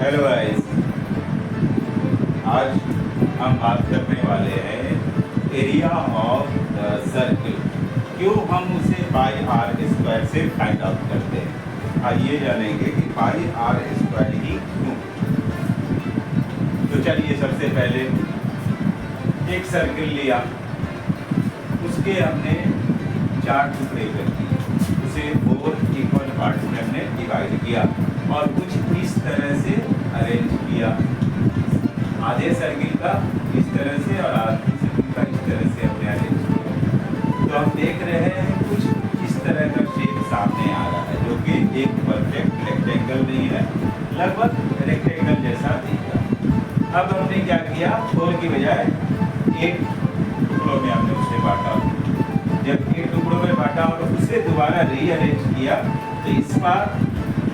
Hello guys, आज हम बात करने वाले हैं एरिया ऑफ द सर्किल। क्यों हम उसे पाई आर स्क्वायर से फाइंड आउट करते हैं, आइए जानेंगे कि पाई आर स्क्वायर ही क्यों। तो चलिए, सबसे पहले एक सर्किल लिया, उसके हमने 4 टुकड़े कर दिए, उसे 4 इक्वल पार्ट्स में हमने डिवाइड किया और कुछ इस तरह से अरेंज किया। आधे सर्किल का इस तरह से और आधे सर्किल का इस तरह से हमने अरेंज किया। तो हम देख रहे हैं कुछ इस तरह का शेप सामने आ रहा है, जो कि एक परफेक्ट रेक्टेंगल नहीं है, लगभग रेक्टेंगल जैसा दिख रहा है। अब हमने क्या किया, 4 की बजाय 8 टुकड़ों में हमने उसे बांटा। जब 8 टुकड़ों में बांटा और उसे दोबारा रीअरेंज किया तो इस बार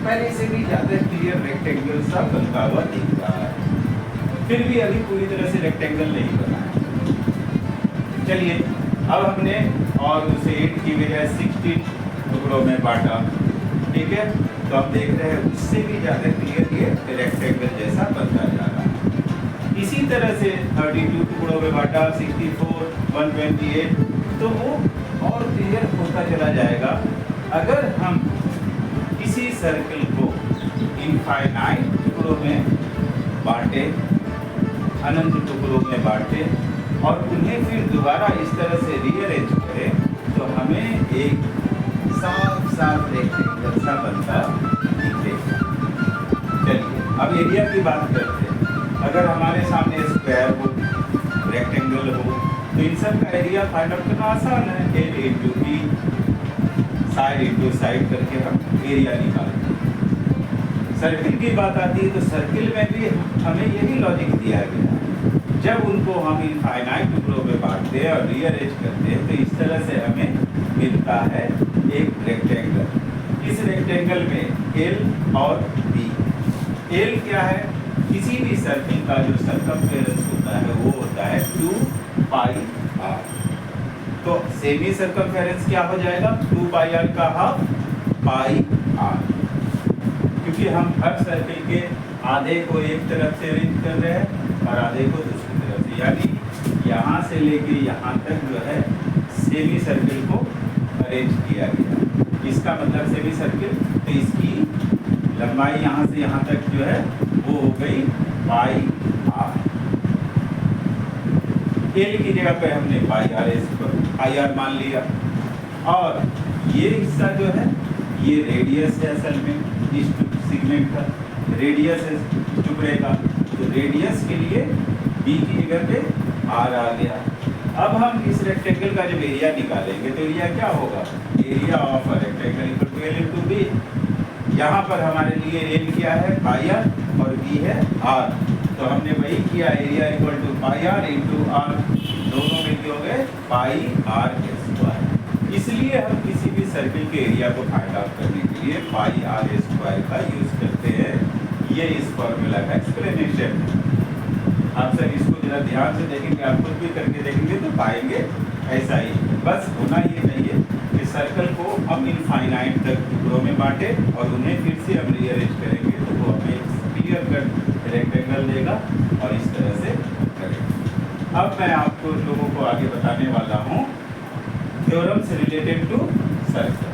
पहले से भी ज़्यादा क्लियर रेक्टेंगल सा बनता हुआ दिख रहा है। फिर भी अभी पूरी तरह से रेक्टेंगल नहीं बना है। चलिए, अब हमने और उसे 8 की बजाय 16 टुकड़ों में बांटा, ठीक है। तो हम देख रहे हैं उससे भी ज़्यादा क्लियर ये रेक्टेंगल जैसा बनता जा रहा है। इसी तरह से 32 टुकड़ों में बांटा, 64, 128, तो वो और क्लियर होता चला जाएगा। अगर हम किसी सर्किल को इनफाइनाइट टुकड़ों में बांटे, अनंत टुकड़ों में बांटे और उन्हें फिर दोबारा इस तरह से रीअरेंज करें, तो हमें एक साफ साफ रेक्टेंगल सा बनता दिखेगा। चलिए, अब एरिया की बात करते हैं। अगर हमारे सामने स्क्वायर हो, रेक्टेंगल हो, तो इन सब का एरिया फाइंड आउट करना आसान है। L into B, side into side करके हम एरिया निकालते हैं। सर्किल की बात आती है तो सर्किल में भी हमें यही लॉजिक दिया गया है। जब उनको हम इनफाइनाइट टुकड़ों में बांटते हैं और रीअरेंज करते हैं तो इस तरह से हमें मिलता है एक रेक्टेंगल। इस रेक्टेंगल में एल और बी। एल क्या है, किसी भी सर्किल का जो सर्कमफेरेंस होता है वो होता है 2 पाई आर। तो सेमी सर्कमफेरेंस क्या हो जाएगा, 2 पाई आर का हाफ पाई आर, क्योंकि हम हर सर्किल के आधे को एक तरफ से अरेंज कर रहे हैं और आधे को दूसरी तरफ से, यानी यहाँ से लेके यहाँ तक जो है सेमी सर्किल को अरेंज किया गया। इसका मतलब सेमी सर्किल, तो इसकी लंबाई यहाँ से यहाँ तक जो है वो हो गई पाई आर। एल की जगह पे हमने पाई आर मान लिया। और ये हिस्सा जो है ये रेडियस है, असल में इस सेगमेंट का रेडियस है टुकड़े का, तो रेडियस के लिए बी की जगह पे आर आ गया। अब हम इस रेक्टेंगल का जब एरिया निकालेंगे तो एरिया क्या होगा, area of a rectangle equal to L into B. यहाँ पर हमारे लिए एल क्या है, पाई आर, और बी है आर, तो हमने वही किया, area equal to pi R into R, दोनों में हो गए पाई आर स्क्वायर। इसलिए हम किसी भी सर्किल के एरिया को फाइंड आउट करने के लिए पाई आर स्क्वायर का यूज करते हैं। ये इस फॉर्मूला का एक्सप्लेनेशन है। आप सब इसको जरा ध्यान से देखेंगे, आप खुद भी करके देखेंगे तो पाएंगे ऐसा ही। बस होना ये चाहिए कि सर्कल को हम इनफाइनाइट तक टुकड़ों में बांटे और उन्हें फिर से हम रीअरेंज करेंगे तो वो हमें क्लियर कट रेक्टेंगल देगा और इस तरह से करेंगे। अब मैं आपको लोगों को आगे बताने वाला हूँ थ्योरम्स रिलेटेड टू सर्कल।